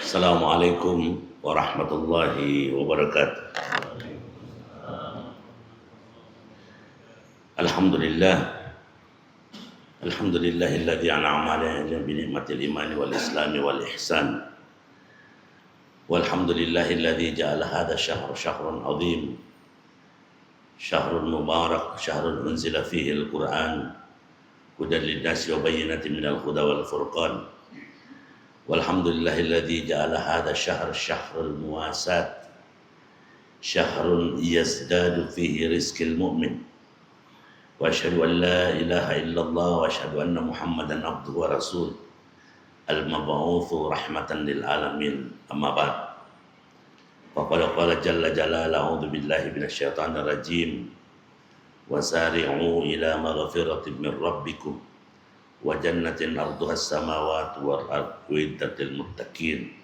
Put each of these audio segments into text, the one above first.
Assalamualaikum warahmatullahi wabarakatuh. Alhamdulillah, alhamdulillahilladzi an'ama 'alaina bi ni'matil imani wal islami wal ihsan. Walhamdulillahilladzi ja'ala hadha syahra syahrun 'azim. Syahrun mubarak, syahrun unzila fihi al-Qur'an hudan lin-nasi wa bayyinatin minal huda wal furqan. Walhamdulillahilladzi ja'ala hadha syahr syahrul muwasat, syahrun yazdadu fihi rizqil mu'min. Wa asyhadu an la ilaha illallah wa asyhadu anna Muhammadan abduhu wa rasul al-mab'utsu rahmatan lil alamin. Amma ba'd. Faqad qala jalla jalala a'udzu billahi minasyaitonir rajim. Wasari'u ila maghfiratin min rabbikum wa jannatin 'arduha as-samawati wal ardu uiddatil muttaqin.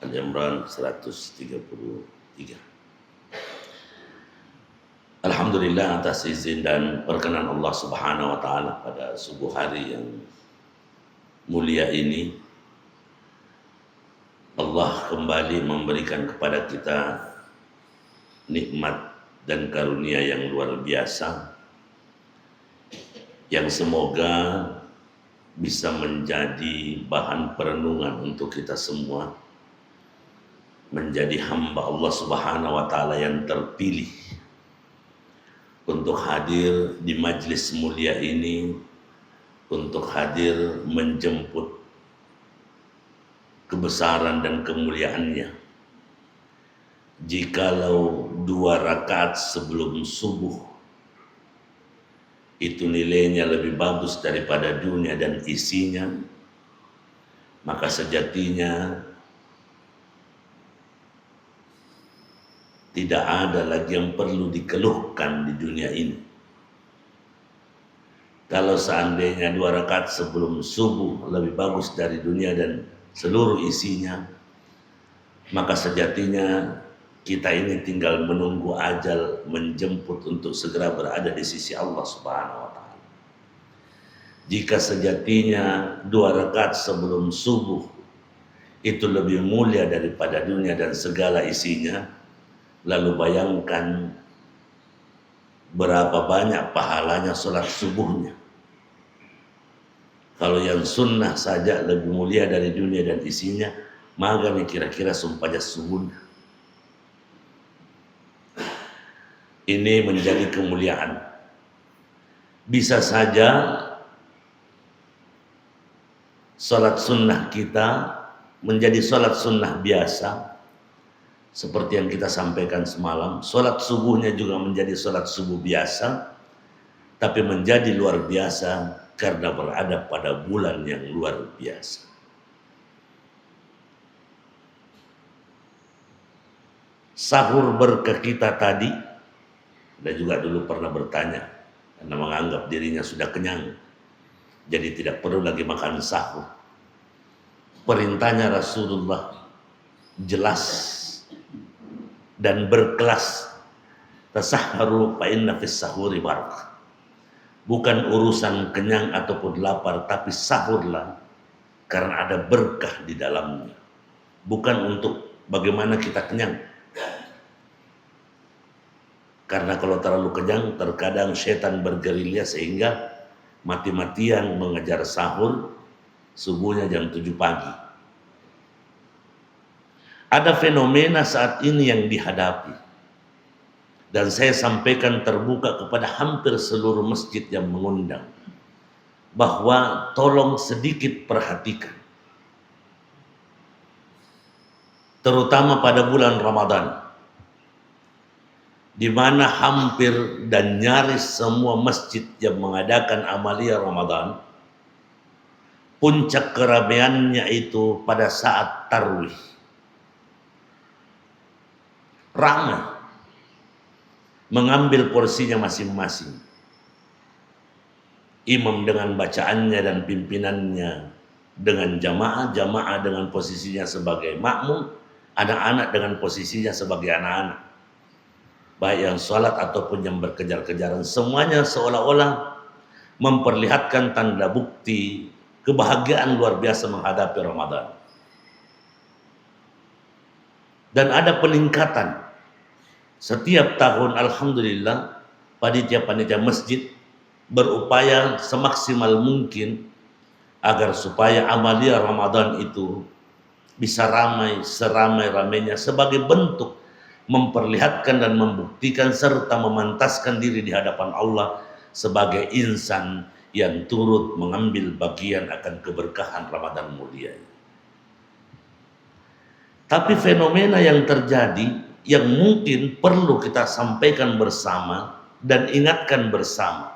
Al-Imran 133. Alhamdulillah atas izin dan perkenan Allah Subhanahu wa taala pada subuh hari yang mulia ini, Allah kembali memberikan kepada kita nikmat dan karunia yang luar biasa, yang semoga bisa menjadi bahan perenungan untuk kita semua, menjadi hamba Allah Subhanahu wa taala yang terpilih untuk hadir di majlis mulia ini, untuk hadir menjemput kebesaran dan kemuliaannya. Jikalau 2 rakaat sebelum subuh itu nilainya lebih bagus daripada dunia dan isinya, maka sejatinya tidak ada lagi yang perlu dikeluhkan di dunia ini. Kalau seandainya 2 rakaat sebelum subuh lebih bagus dari dunia dan seluruh isinya, maka sejatinya kita ini tinggal menunggu ajal menjemput untuk segera berada di sisi Allah Subhanahu wa taala. Jika sejatinya 2 rakaat sebelum subuh itu lebih mulia daripada dunia dan segala isinya, lalu bayangkan berapa banyak pahalanya sholat subuhnya. Kalau yang sunnah saja lebih mulia dari dunia dan isinya, maka kira-kira sumpahnya subuhnya. Ini menjadi kemuliaan. Bisa saja sholat sunnah kita menjadi sholat sunnah biasa, seperti yang kita sampaikan semalam. Sholat subuhnya juga menjadi sholat subuh biasa, tapi menjadi luar biasa karena berada pada bulan yang luar biasa. Sahur berkah kita tadi, dan juga dulu pernah bertanya, karena menganggap dirinya sudah kenyang, jadi tidak perlu lagi makan sahur. Perintahnya Rasulullah jelas dan berkelas. Tasahharu fa inna fis sahuri barakah. Bukan urusan kenyang ataupun lapar, tapi sahurlah karena ada berkah di dalamnya. Bukan untuk bagaimana kita kenyang. Karena kalau terlalu kenyang, terkadang setan bergerilya sehingga mati-matian mengejar sahur subuhnya jam 7 pagi. Ada fenomena saat ini yang dihadapi, dan saya sampaikan terbuka kepada hampir seluruh masjid yang mengundang, bahwa tolong sedikit perhatikan, terutama pada bulan Ramadan, di mana hampir dan nyaris semua masjid yang mengadakan amalia Ramadan, puncak keramaiannya itu pada saat tarawih. Ramai, mengambil porsinya masing-masing. Imam dengan bacaannya dan pimpinannya dengan jamaah dengan posisinya sebagai makmum, anak-anak dengan posisinya sebagai anak-anak. Baik yang sholat ataupun yang berkejar-kejaran, semuanya seolah-olah memperlihatkan tanda bukti kebahagiaan luar biasa menghadapi Ramadan. dan ada peningkatan. Setiap tahun alhamdulillah panitia-panitia masjid berupaya semaksimal mungkin agar supaya amalia Ramadan itu bisa ramai seramai-ramainya sebagai bentuk memperlihatkan dan membuktikan serta memantaskan diri di hadapan Allah sebagai insan yang turut mengambil bagian akan keberkahan Ramadan mulia. Tapi fenomena yang terjadi yang mungkin perlu kita sampaikan bersama dan ingatkan bersama.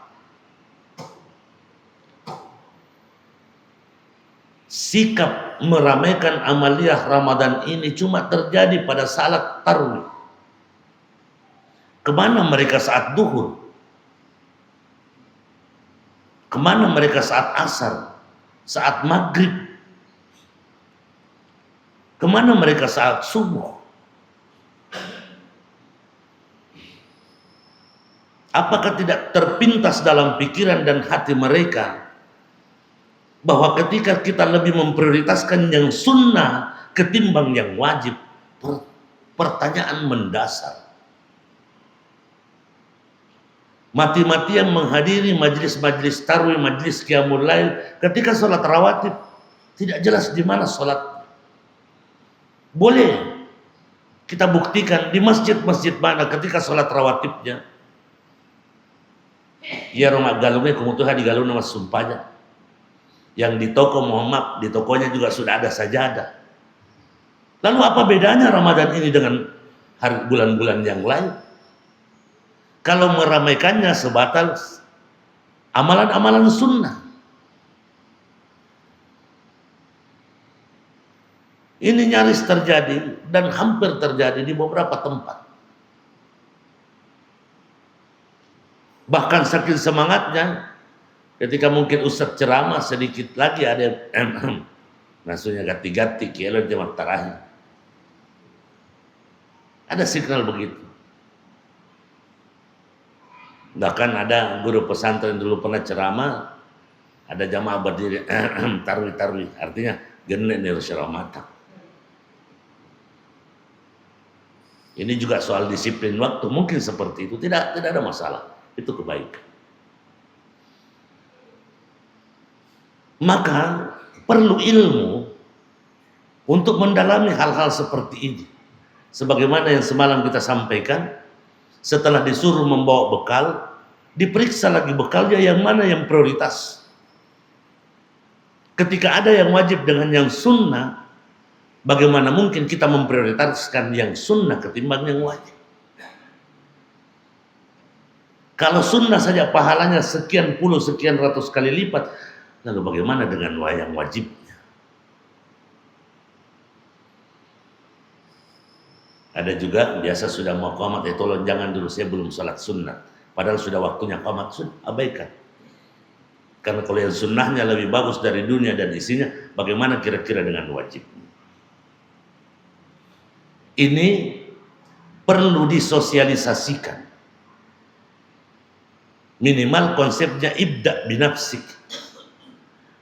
Sikap meramaikan amaliyah Ramadan ini cuma terjadi pada salat tarawih. Kemana mereka saat duhur? Kemana mereka saat asar? Saat maghrib? Kemana mereka saat subuh? Apakah tidak terpintas dalam pikiran dan hati mereka bahwa ketika kita lebih memprioritaskan yang sunnah ketimbang yang wajib? Pertanyaan mendasar. Mati-matian menghadiri majlis-majlis tarawih, majlis qiyamul lail, ketika sholat rawatib tidak jelas di mana sholat. Boleh kita buktikan di masjid-masjid mana ketika sholat rawatibnya ya rumah galungnya kemutuhan di galung nama sumpahnya. Yang di toko Muhammad, di tokonya juga sudah ada sajadah. Lalu apa bedanya Ramadan ini dengan bulan-bulan yang lain? Kalau meramaikannya sebatas amalan-amalan sunnah. Ini nyaris terjadi dan hampir terjadi di beberapa tempat. Bahkan saking semangatnya, ketika mungkin ustadz ceramah sedikit lagi ada maksudnya gati-gati kilo di terakhir. Ada signal begitu. Bahkan ada guru pesantren dulu pernah ceramah, ada jamaah berdiri tarwi-tarwi, artinya genek nih mata. Ini juga soal disiplin waktu, mungkin seperti itu, tidak ada masalah, itu kebaikan. Maka perlu ilmu untuk mendalami hal-hal seperti ini. Sebagaimana yang semalam kita sampaikan, setelah disuruh membawa bekal, diperiksa lagi bekalnya yang mana yang prioritas. Ketika ada yang wajib dengan yang sunnah, bagaimana mungkin kita memprioritaskan yang sunnah ketimbang yang wajib? Kalau sunnah saja pahalanya sekian puluh, sekian ratus kali lipat, lalu bagaimana dengan yang wajibnya? Ada juga biasa sudah mau qomat, tolong jangan dulu, saya belum sholat sunnah. Padahal sudah waktunya qomat, sudah abaikan. Karena kalau yang sunnahnya lebih bagus dari dunia dan isinya, bagaimana kira-kira dengan wajib? Ini perlu disosialisasikan. Minimal konsepnya ibda binafsik.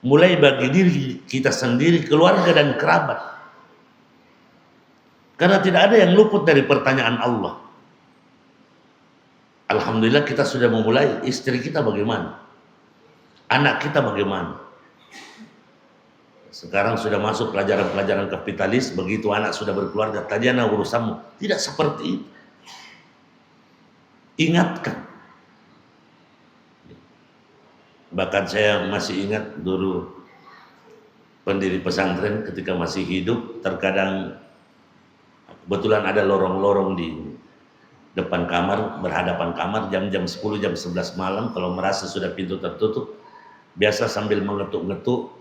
Mulai bagi diri kita sendiri, keluarga dan kerabat. Karena tidak ada yang luput dari pertanyaan Allah. Alhamdulillah kita sudah memulai, istri kita bagaimana? Anak kita bagaimana? Sekarang sudah masuk pelajaran-pelajaran kapitalis, begitu anak sudah berkeluarga, tadiana urusanmu. Tidak seperti itu. Ingatkan. Bahkan saya masih ingat dulu pendiri pesantren ketika masih hidup, terkadang kebetulan ada lorong-lorong di depan kamar, berhadapan kamar, jam-jam 10, jam 11 malam, kalau merasa sudah pintu tertutup, biasa sambil mengetuk-ngetuk,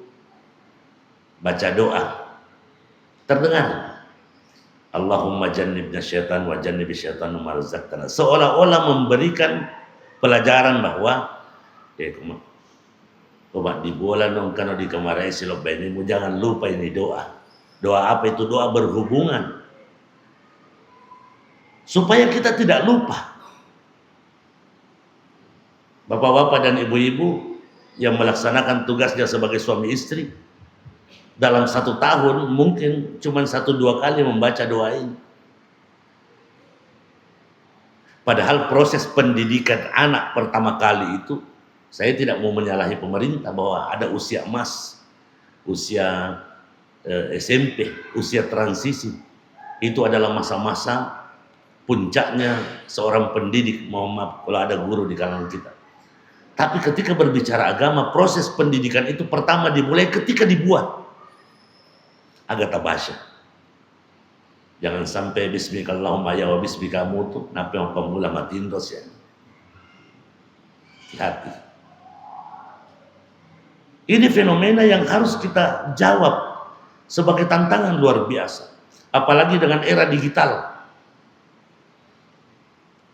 baca doa. Terdengar, Allahumma jannibna syaitan wa jannibi syaitan ma razaqtana. Seolah-olah memberikan pelajaran bahwa coba di bulan dong karena di kemarin silop ini, jangan lupa ini doa. Doa apa itu? Doa berhubungan. Supaya kita tidak lupa. Bapak-bapak dan ibu-ibu yang melaksanakan tugasnya sebagai suami istri, dalam 1 tahun mungkin cuma 1-2 kali membaca doa ini. Padahal proses pendidikan anak pertama kali itu, saya tidak mau menyalahi pemerintah bahwa ada usia emas, usia SMP, usia transisi. Itu adalah masa-masa puncaknya seorang pendidik, mohon maaf kalau ada guru di kalangan kita. Tapi ketika berbicara agama, proses pendidikan itu pertama dimulai ketika dibuat. Agak tabasya. Jangan sampai bismikallahumma ya wa bismika mutu, napa yang pemula matindos ya. Hati. Ini fenomena yang harus kita jawab sebagai tantangan luar biasa. Apalagi dengan era digital.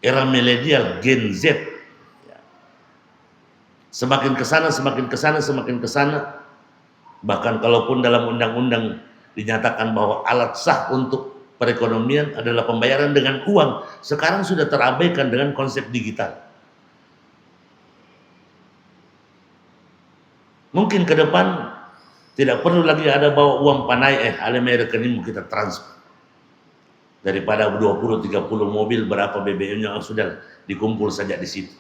Era milenial, Gen Z. Semakin ke sana, semakin ke sana, semakin ke sana. Bahkan kalaupun dalam undang-undang dinyatakan bahwa alat sah untuk perekonomian adalah pembayaran dengan uang, sekarang sudah terabaikan dengan konsep digital. Mungkin ke depan tidak perlu lagi ada bawa uang panai, alemai rekeningmu kita transfer. Daripada 20-30 mobil, berapa BBM yang sudah dikumpul saja di situ.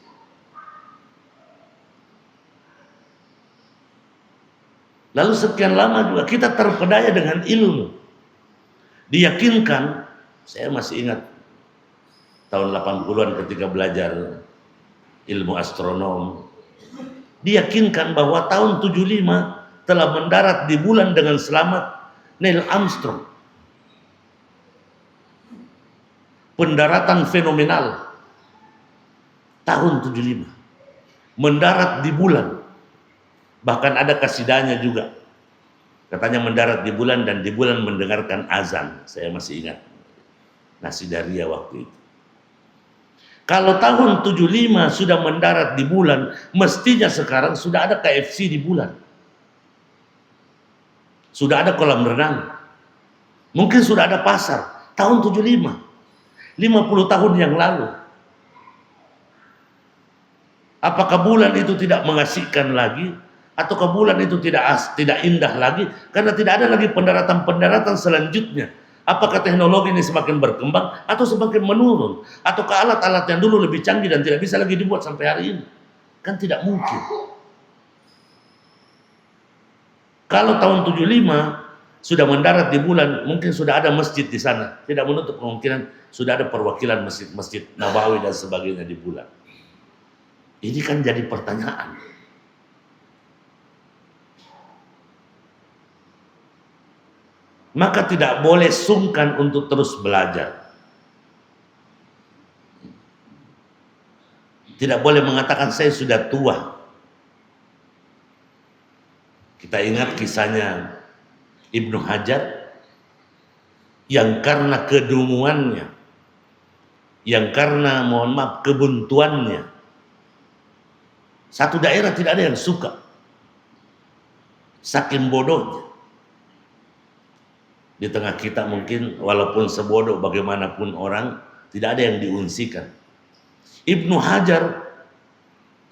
Lalu sekian lama juga kita terpedaya dengan ilmu. Diyakinkan, saya masih ingat tahun 80-an ketika belajar ilmu astronom, diyakinkan bahwa tahun 75 telah mendarat di bulan dengan selamat Neil Armstrong. Pendaratan fenomenal tahun 75, mendarat di bulan. Bahkan ada kasidahnya juga, katanya mendarat di bulan dan di bulan mendengarkan azan. Saya masih ingat nasidaria waktu itu. Kalau tahun 75 sudah mendarat di bulan, mestinya sekarang sudah ada KFC di bulan, sudah ada kolam renang, mungkin sudah ada pasar. Tahun 75, 50 tahun yang lalu. Apakah bulan itu tidak mengasihkan lagi? Ataukah bulan itu tidak indah lagi? Karena tidak ada lagi pendaratan-pendaratan selanjutnya. Apakah teknologi ini semakin berkembang atau semakin menurun? Ataukah alat-alat yang dulu lebih canggih dan tidak bisa lagi dibuat sampai hari ini? Kan tidak mungkin. Kalau tahun 75 sudah mendarat di bulan, mungkin sudah ada masjid di sana. Tidak menutup kemungkinan sudah ada perwakilan masjid Nabawi dan sebagainya di bulan. Ini kan jadi pertanyaan. Maka tidak boleh sungkan untuk terus belajar. Tidak boleh mengatakan saya sudah tua. Kita ingat kisahnya Ibnu Hajar yang karena kedunguannya, yang karena mohon maaf kebuntuannya, satu daerah tidak ada yang suka, saking bodohnya. Di tengah kita mungkin walaupun sebodoh bagaimanapun orang, tidak ada yang diunsikan. Ibnu Hajar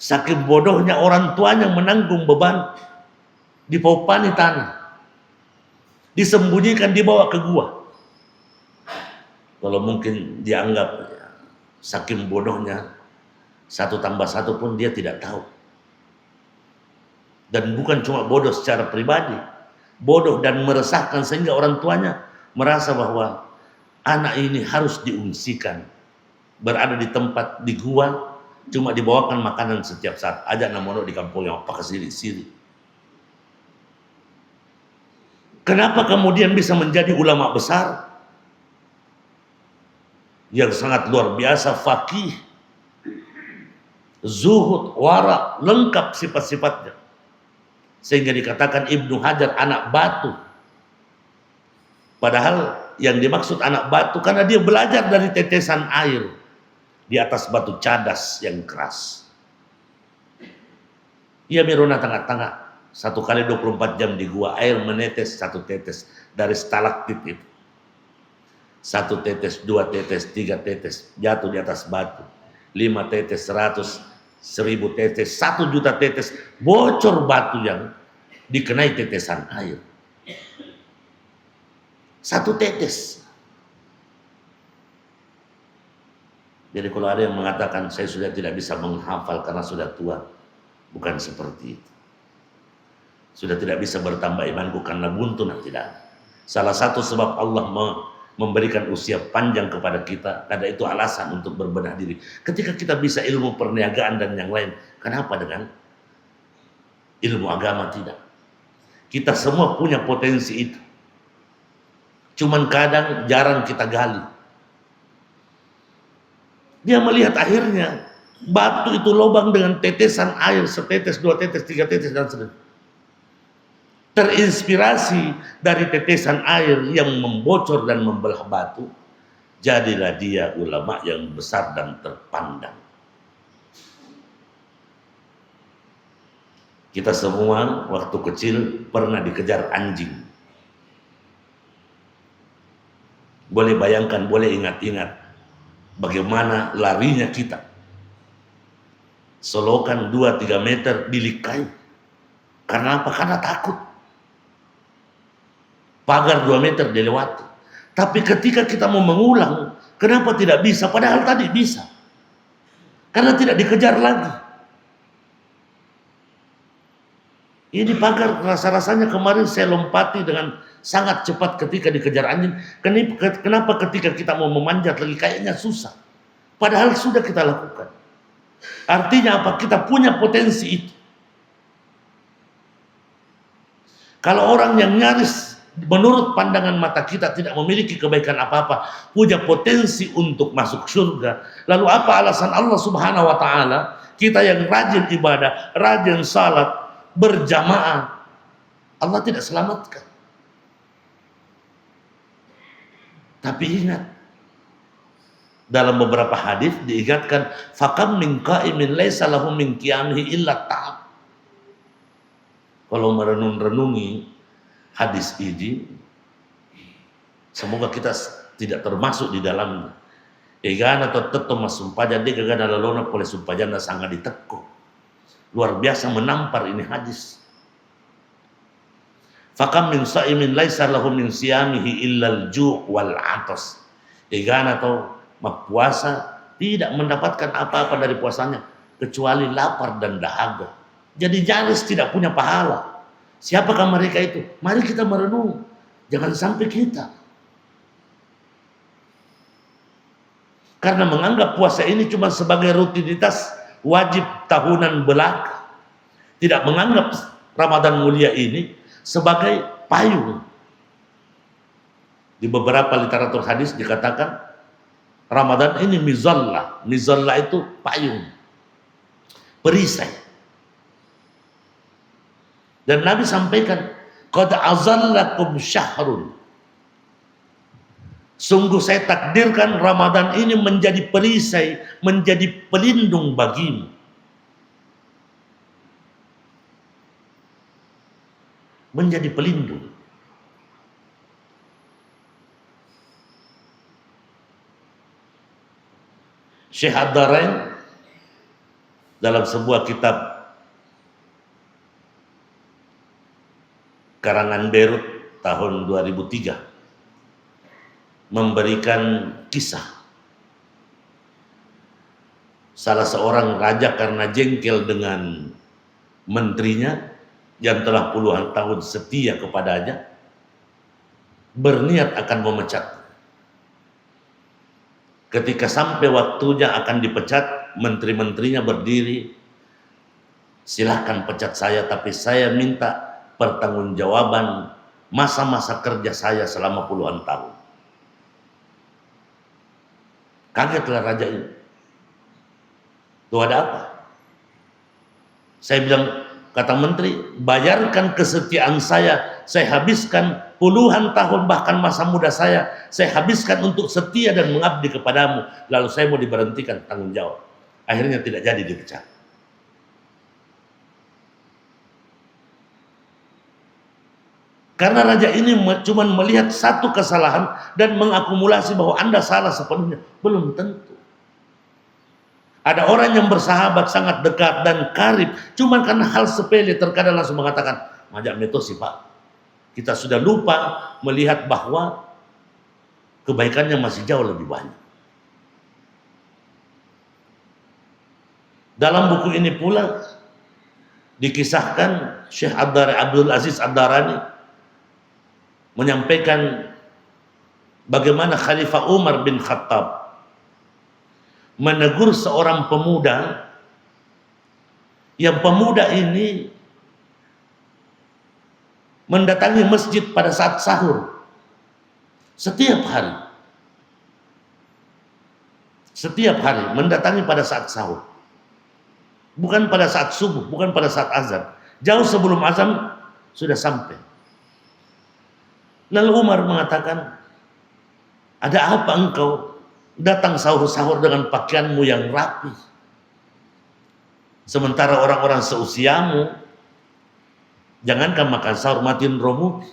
saking bodohnya, orang tuanya menanggung beban, dipopani tanah, disembunyikan, dibawa ke gua. Kalau mungkin dianggap saking bodohnya, 1 tambah 1 pun dia tidak tahu. Dan bukan cuma bodoh secara pribadi, bodoh dan meresahkan sehingga orang tuanya merasa bahwa anak ini harus diungsikan, berada di tempat di gua, cuma dibawakan makanan setiap saat. Aja namono di kampung yang apa kesiri-siri. Kenapa kemudian bisa menjadi ulama besar yang sangat luar biasa, faqih, zuhud, wara, lengkap sifat-sifatnya, sehingga dikatakan Ibnu Hajar anak batu. Padahal yang dimaksud anak batu karena dia belajar dari tetesan air di atas batu cadas yang keras. Ia merona tengah-tengah, 1 kali 24 jam di gua, air menetes 1 tetes dari stalaktit itu. 1 tetes, 2 tetes, 3 tetes jatuh di atas batu, 5 tetes, 100, 1000 tetes, 1 juta tetes, bocor batu yang dikenai tetesan air. 1 tetes. Jadi kalau ada yang mengatakan saya sudah tidak bisa menghafal karena sudah tua, bukan seperti itu. Sudah tidak bisa bertambah imanku karena buntu, tidak. Salah satu sebab Allah memberikan usia panjang kepada kita, karena itu alasan untuk berbenah diri. Ketika kita bisa ilmu perniagaan dan yang lain, kenapa dengan ilmu agama tidak? Kita semua punya potensi itu. Cuman kadang jarang kita gali. Dia melihat akhirnya batu itu lubang dengan tetesan air, setetes, dua tetes, tiga tetes, dan seterusnya. Terinspirasi dari tetesan air yang membocor dan membelah batu, jadilah dia ulama yang besar dan terpandang. Kita semua waktu kecil pernah dikejar anjing. Boleh bayangkan, boleh ingat-ingat bagaimana larinya kita. Solokan 2-3 meter dilikai. Karena apa? Karena takut. Pagar 2 meter dilewati. Tapi ketika kita mau mengulang, kenapa tidak bisa? Padahal tadi bisa. Karena tidak dikejar lagi. Ini pagar rasa-rasanya kemarin saya lompati dengan sangat cepat ketika dikejar anjing. Kenapa ketika kita mau memanjat lagi kayaknya susah? Padahal sudah kita lakukan. Artinya apa? Kita punya potensi itu. Kalau orang yang nyaris menurut pandangan mata kita tidak memiliki kebaikan apa-apa, punya potensi untuk masuk surga, lalu apa alasan Allah Subhanahu wa ta'ala kita yang rajin ibadah, rajin salat, berjamaah, Allah tidak selamatkan? Tapi ingat, dalam beberapa hadis diingatkan, fakam min qa'imin laisa lahu min qiyamihi illa ta'ab. Kalau merenung-renungi hadis ini, semoga kita tidak termasuk di dalamnya. Egana atau tetto masumpah jadi gagana lalona oleh sumpajana sangat diteko. Luar biasa menampar ini hadis. Fakam min sa'imin laisa lahu min siyamihi illal ju' wal 'atas. Egana atau puasa tidak mendapatkan apa-apa dari puasanya kecuali lapar dan dahaga. Jadi nyaris tidak punya pahala. Siapakah mereka itu? Mari kita merenung. Jangan sampai kita, karena menganggap puasa ini cuma sebagai rutinitas wajib tahunan belaka, tidak menganggap Ramadan mulia ini sebagai payung. Di beberapa literatur hadis dikatakan Ramadan ini mizallah. Mizallah itu payung, perisai. Dan Nabi sampaikan, qad azallakum syahrun. Sungguh saya takdirkan Ramadan ini menjadi perisai, menjadi pelindung bagimu. Menjadi pelindung. Syekh Ad-Darain dalam sebuah kitab karangan Beirut tahun 2003 memberikan kisah salah seorang raja karena jengkel dengan menterinya yang telah puluhan tahun setia kepadanya, berniat akan memecat. Ketika sampai waktunya akan dipecat, menteri-menterinya berdiri, silahkan pecat saya, tapi saya minta pertanggungjawaban masa-masa kerja saya selama puluhan tahun. Kagetlah raja ini. Tuh ada apa? Saya bilang, kata menteri, bayarkan kesetiaan saya habiskan puluhan tahun bahkan masa muda saya habiskan untuk setia dan mengabdi kepadamu, lalu saya mau diberhentikan tanggung jawab. Akhirnya tidak jadi dipecat. Karena raja ini cuma melihat satu kesalahan dan mengakumulasi bahwa Anda salah sepenuhnya. Belum tentu. Ada orang yang bersahabat sangat dekat dan karib, cuma karena hal sepele terkadang langsung mengatakan, majak metosi Pak. Kita sudah lupa melihat bahwa kebaikannya masih jauh lebih banyak. Dalam buku ini pula dikisahkan Syekh Abdul Aziz Ad-Darani menyampaikan bagaimana Khalifah Umar bin Khattab menegur seorang pemuda, yang pemuda ini mendatangi masjid pada saat sahur setiap hari. Setiap hari mendatangi pada saat sahur. Bukan pada saat subuh, bukan pada saat azan. Jauh sebelum azan sudah sampai. Lalu Umar mengatakan, ada apa engkau datang sahur-sahur dengan pakaianmu yang rapi? Sementara orang-orang seusiamu, jangankan makan sahur, matiin romu.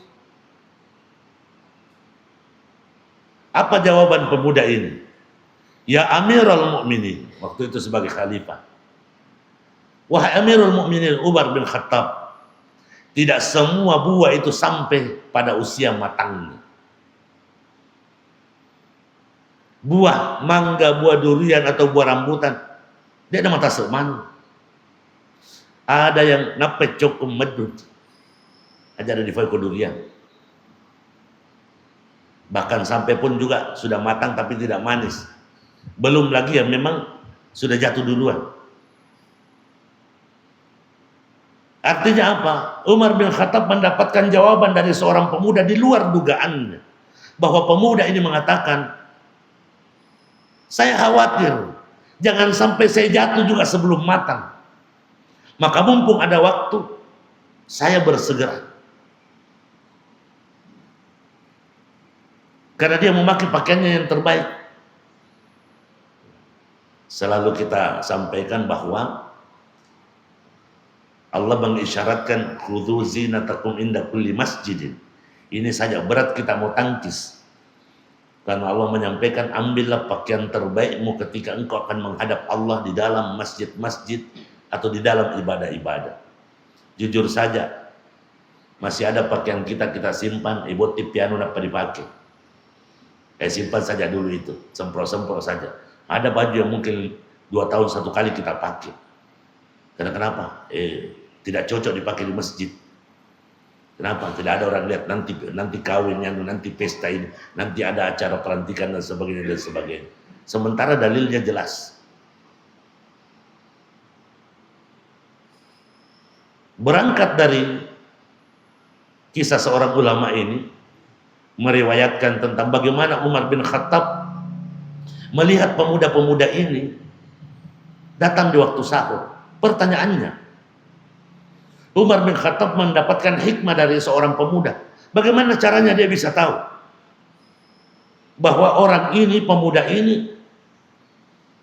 Apa jawaban pemuda ini? Ya Amirul Mukminin, waktu itu sebagai khalifah. Wahai Amirul Mukminin Umar bin Khattab, tidak semua buah itu sampai pada usia matangnya. Buah mangga, buah durian atau buah rambutan, dia ada mata semanu. Ada yang napet cukup medut, aja ada di faiku durian. Bahkan sampai pun juga sudah matang tapi tidak manis. Belum lagi yang memang sudah jatuh duluan. Artinya apa? Umar bin Khattab mendapatkan jawaban dari seorang pemuda di luar dugaannya. Bahwa pemuda ini mengatakan, saya khawatir jangan sampai saya jatuh juga sebelum matang. Maka mumpung ada waktu, saya bersegera. Karena dia memakai pakaiannya yang terbaik. Selalu kita sampaikan bahwa Allah mengisyaratkan khudhu zinatakum inda kulli masjidin. Ini saja berat kita mau tangkis. Karena Allah menyampaikan, ambillah pakaian terbaikmu ketika engkau akan menghadap Allah di dalam masjid-masjid atau di dalam ibadah-ibadah. Jujur saja, masih ada pakaian kita simpan, ibu piano apa dipakai. Simpan saja dulu itu, semprot-semprot saja. Ada baju yang mungkin 2 tahun 1 kali kita pakai. Karena kenapa? Tidak cocok dipakai di masjid. Kenapa? Tidak ada orang lihat nanti kawinnya, nanti pesta ini, nanti ada acara pelantikan dan sebagainya dan sebagainya. Sementara dalilnya jelas. Berangkat dari kisah seorang ulama ini meriwayatkan tentang bagaimana Umar bin Khattab melihat pemuda-pemuda ini datang di waktu sahur. Pertanyaannya, Umar bin Khattab mendapatkan hikmah dari seorang pemuda. Bagaimana caranya dia bisa tahu bahwa orang ini, pemuda ini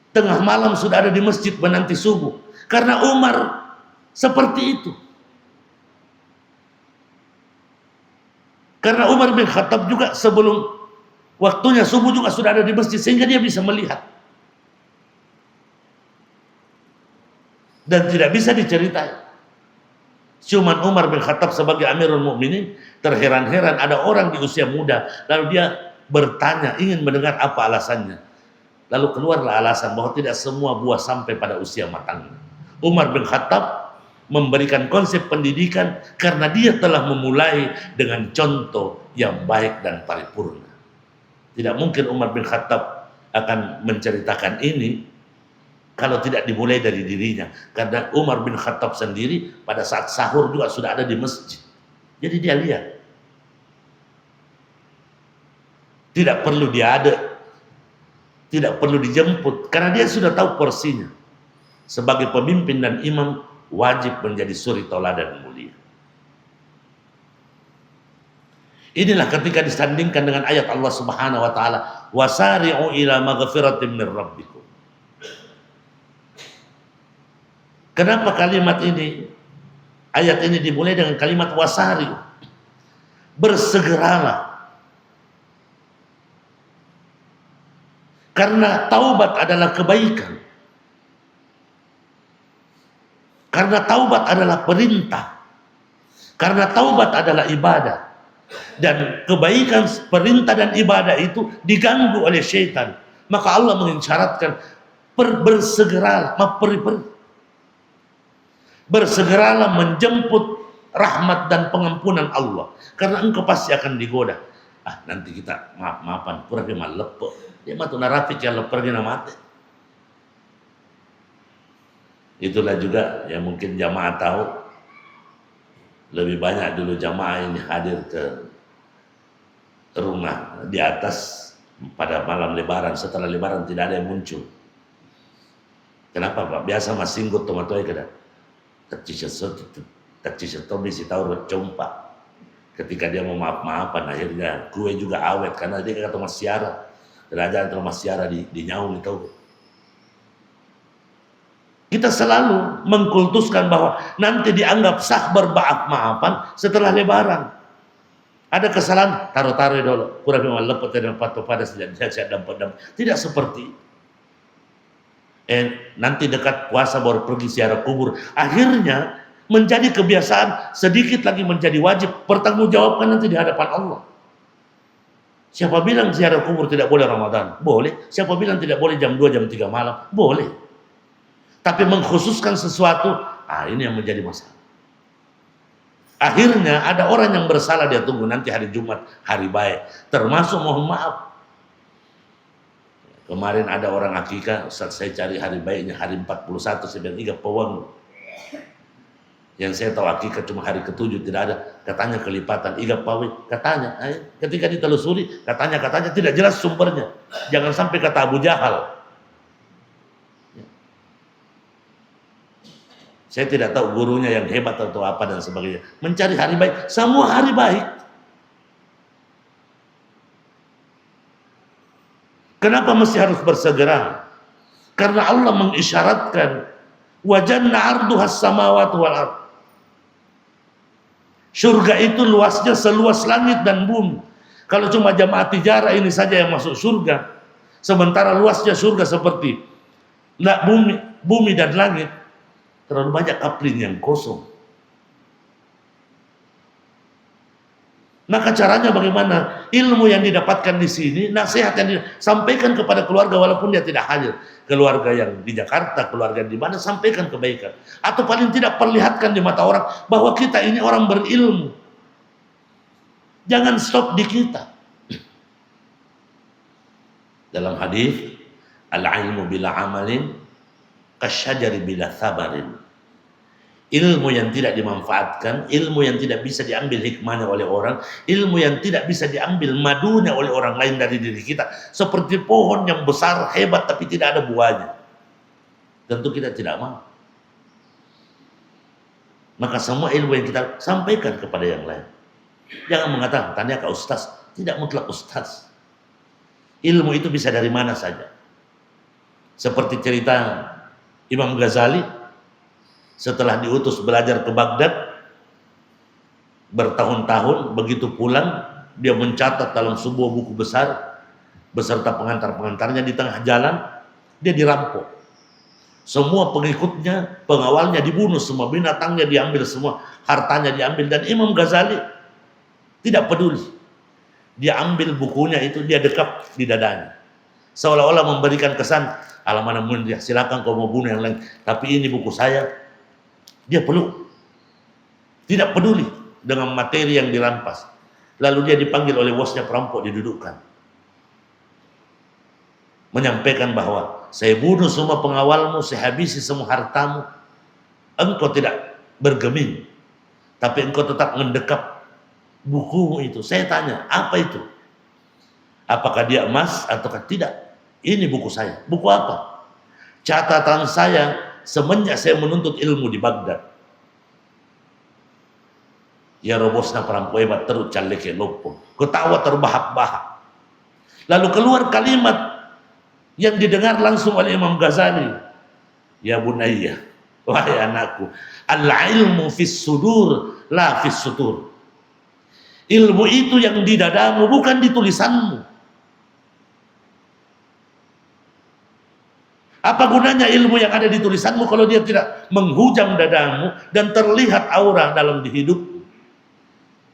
tengah malam sudah ada di masjid menanti subuh? Karena Umar seperti itu. Karena Umar bin Khattab juga sebelum waktunya subuh juga sudah ada di masjid, sehingga dia bisa melihat. Dan tidak bisa diceritai. Cuman Umar bin Khattab sebagai Amirul Mukminin terheran-heran ada orang di usia muda, lalu dia bertanya, ingin mendengar apa alasannya. Lalu keluarlah alasan bahwa tidak semua buah sampai pada usia matangnya. Umar bin Khattab memberikan konsep pendidikan karena dia telah memulai dengan contoh yang baik dan paripurna. Tidak mungkin Umar bin Khattab akan menceritakan ini kalau tidak dimulai dari dirinya. Karena Umar bin Khattab sendiri pada saat sahur juga sudah ada di masjid. Jadi dia lihat. Tidak perlu diadek, tidak perlu dijemput, karena dia sudah tahu porsinya. Sebagai pemimpin dan imam wajib menjadi suri tauladan mulia. Inilah ketika disandingkan dengan ayat Allah Subhanahu wa taala, wasari'u ila maghfiratin min rabbikum. Kenapa kalimat ini, ayat ini dimulai dengan kalimat wasari? Bersegeralah. Karena taubat adalah kebaikan. Karena taubat adalah perintah. Karena taubat adalah ibadah. Dan kebaikan, perintah dan ibadah itu diganggu oleh syaitan. Maka Allah mengisyaratkan bersegeralah, Bersegeralah menjemput rahmat dan pengampunan Allah, karena engkau pasti akan digoda. Nanti kita maaf-maafan, pura dia lepo. Dia matu narafik yang leper dia mati. Itulah juga yang mungkin jamaah tahu. Lebih banyak dulu jamaah ini hadir ke rumah di atas pada malam lebaran. Setelah lebaran tidak ada yang muncul. Kenapa Pak? Biasa masinggut tomatoi kada. Tercisir misi tahu bercompa. Ketika dia mau maaf-maafan, akhirnya kue juga awet karena dia kata Mas Siara. Kerajaan atau Mas Siara di nyaung itu. Kita selalu mengkultuskan bahwa nanti dianggap sah bermaaf-maafan setelah lebaran. Ada kesalahan, taruh-taruh dulu. Kurang memang lepet dan patuh pada sejak dampet. Tidak seperti nanti dekat puasa baru pergi ziarah kubur. Akhirnya menjadi kebiasaan, sedikit lagi menjadi wajib, pertanggungjawabkan nanti di hadapan Allah. Siapa bilang ziarah kubur tidak boleh Ramadan? Boleh. Siapa bilang tidak boleh jam 2, jam 3 malam? Boleh. Tapi mengkhususkan sesuatu, ini yang menjadi masalah. Akhirnya ada orang yang bersalah, dia tunggu nanti hari Jumat, hari baik. Termasuk mohon maaf. Kemarin ada orang akikah, Ustaz saya cari hari baiknya hari 41, 93 Pawang. Yang saya tahu akikah cuma hari ke-7 tidak ada. Katanya kelipatan, iga pawe, katanya. Ketika ditelusuri, katanya tidak jelas sumbernya. Jangan sampai kata Abu Jahal. Saya tidak tahu gurunya yang hebat atau apa dan sebagainya. Mencari hari baik, semua hari baik. Kenapa mesti harus bersegera? Karena Allah mengisyaratkan wajanna arduhas samawati wal ard. Surga itu luasnya seluas langit dan bumi. Kalau cuma jamaah tijarah ini saja yang masuk surga, sementara luasnya surga seperti bumi dan langit, terlalu banyak kapling yang kosong. Maka caranya bagaimana? Ilmu yang didapatkan di sini, nasihat yang disampaikan kepada keluarga walaupun dia tidak hadir. Keluarga yang di Jakarta, keluarga di mana, sampaikan kebaikan. Atau paling tidak perlihatkan di mata orang bahwa kita ini orang berilmu. Jangan stop di kita. Dalam hadis, al-ilmu bila amalin kasyajari bila sabarin. Ilmu yang tidak dimanfaatkan, ilmu yang tidak bisa diambil hikmahnya oleh orang, ilmu yang tidak bisa diambil madunya oleh orang lain dari diri kita, seperti pohon yang besar, hebat, tapi tidak ada buahnya. Tentu kita tidak mau. Maka semua ilmu yang kita sampaikan kepada yang lain. Jangan mengatakan, tanya ke ustaz. Tidak mutlak ustaz. Ilmu itu bisa dari mana saja. Seperti cerita Imam Ghazali, setelah diutus belajar ke Baghdad bertahun-tahun, begitu pulang dia mencatat dalam sebuah buku besar beserta pengantar-pengantarnya. Di tengah jalan dia dirampok, semua pengikutnya, pengawalnya dibunuh, semua binatangnya diambil, semua hartanya diambil, dan Imam Ghazali tidak peduli. Dia ambil bukunya itu, dia dekap di dadanya, seolah-olah memberikan kesan, alamana mulia, silakan kau mau bunuh yang lain, tapi ini buku saya. Dia peluk, tidak peduli dengan materi yang dirampas. Lalu dia dipanggil oleh bosnya perampok, didudukkan, menyampaikan bahwa saya bunuh semua pengawalmu, saya habisi semua hartamu. Engkau tidak bergeming, tapi engkau tetap mendekap bukumu itu. Saya tanya, apa itu? Apakah dia emas ataukah tidak? Ini buku saya. Buku apa? Catatan saya semenjak saya menuntut ilmu di Baghdad. Ya robosna perampok hebat terus caleke lopo. Ketawa terbahak-bahak. Lalu keluar kalimat yang didengar langsung oleh Imam Ghazali. Ya bunayya, wahai anakku, al-ilmu fis sudur la fis sutur. Ilmu itu yang di dadamu, bukan di tulisanmu. Apa gunanya ilmu yang ada di tulisanmu kalau dia tidak menghujam dadamu dan terlihat aura dalam hidup?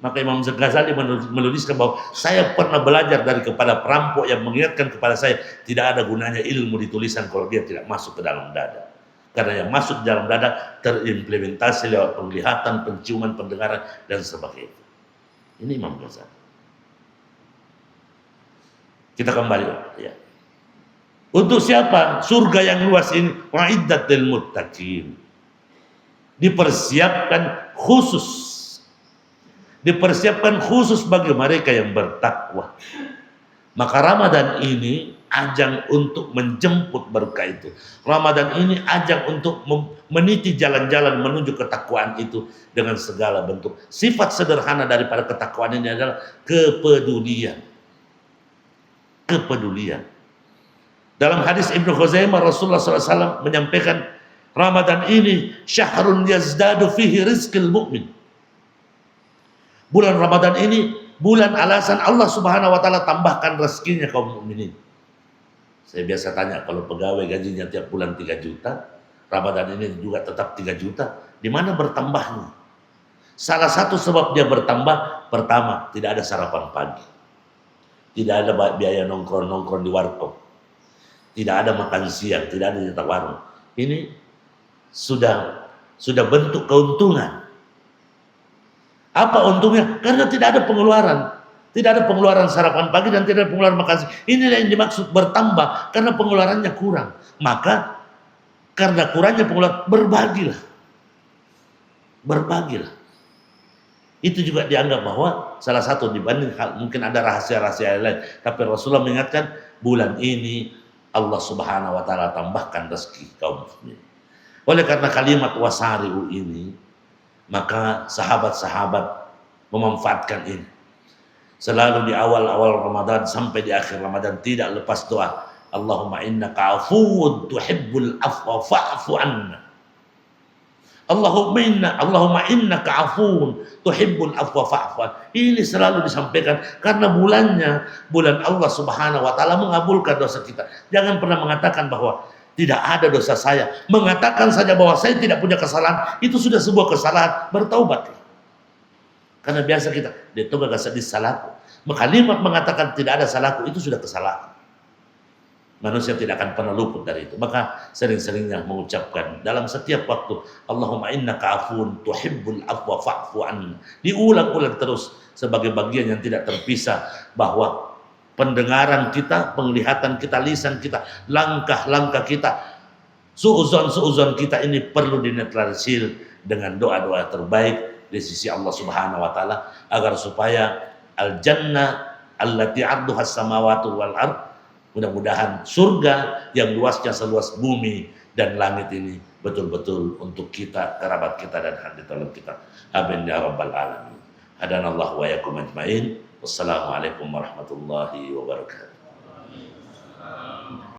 Maka Imam Ghazali menuliskan bahwa saya pernah belajar kepada perampok yang mengingatkan kepada saya, tidak ada gunanya ilmu di tulisan kalau dia tidak masuk ke dalam dada. Karena yang masuk dalam dada terimplementasi lewat penglihatan, penciuman, pendengaran, dan sebagainya. Ini Imam Ghazali. Kita kembali ya. Untuk siapa? Surga yang luas ini wa'iddat lil muttaqin. Dipersiapkan khusus bagi mereka yang bertakwa. Maka Ramadan ini ajang untuk menjemput berkah itu. Ramadan ini ajang untuk meniti jalan-jalan menuju ketakwaan itu dengan segala bentuk. Sifat sederhana daripada ketakwaan ini adalah kepedulian. Kepedulian. Dalam hadis Ibnu Khuzaimah, Rasulullah SAW menyampaikan, Ramadan ini syahrun yazdadu fihi rizqil mu'min. Bulan Ramadan ini bulan alasan Allah Subhanahu wa taala tambahkan rezekinya kaum mukminin. Saya biasa tanya, kalau pegawai gajinya tiap bulan 3 juta, Ramadan ini juga tetap 3 juta, di mana bertambahnya? Salah satu sebab dia bertambah, pertama, tidak ada sarapan pagi. Tidak ada biaya nongkrong-nongkrong di warkop. Tidak ada makan siang, tidak ada jatah warung. Ini sudah bentuk keuntungan. Apa untungnya? Karena tidak ada pengeluaran. Tidak ada pengeluaran sarapan pagi dan tidak ada pengeluaran makan siang. Inilah yang dimaksud bertambah, karena pengeluarannya kurang. Maka karena kurangnya pengeluaran, berbagilah. Itu juga dianggap bahwa salah satu dibanding mungkin ada rahasia-rahasia lain. Tapi Rasulullah mengingatkan, bulan ini Allah Subhanahu wa taala tambahkan rezeki kaum muslimin. Oleh karena kalimat wasari'u ini, maka sahabat-sahabat memanfaatkan ini. Selalu di awal-awal Ramadan sampai di akhir Ramadan tidak lepas doa, Allahumma innaka afuwun tuhibbul afwa fa'fu anna. Allahumma innaka afuwun tuhibbul afwa fa'fu anna. Ini selalu disampaikan karena bulan Allah Subhanahu wa taala mengabulkan dosa kita. Jangan pernah mengatakan bahwa tidak ada dosa saya. Mengatakan saja bahwa saya tidak punya kesalahan, itu sudah sebuah kesalahan. Bertaubatlah. Karena biasa kita, dia tuh gak sedih salahku. Kalimat mengatakan tidak ada salahku, itu sudah kesalahan. Manusia tidak akan pernah luput dari itu. Maka sering-seringnya mengucapkan dalam setiap waktu, Allahumma innaka afuwun tuhibbul afwa fa'fu anna. Diulang-ulang terus sebagai bagian yang tidak terpisah bahwa pendengaran kita, penglihatan kita, lisan kita, langkah-langkah kita, suuzon kita ini perlu dinetralisir dengan doa-doa terbaik di sisi Allah Subhanahu wa taala agar supaya al-jannah allati 'arduha as-samawati wal ard, mudah-mudahan surga yang luasnya seluas bumi dan langit ini betul-betul untuk kita, kerabat kita dan hadi tolong kita. Amin ya rabbal alamin. Hadanallahu wa yakum ajmain. Wassalamualaikum warahmatullahi wabarakatuh.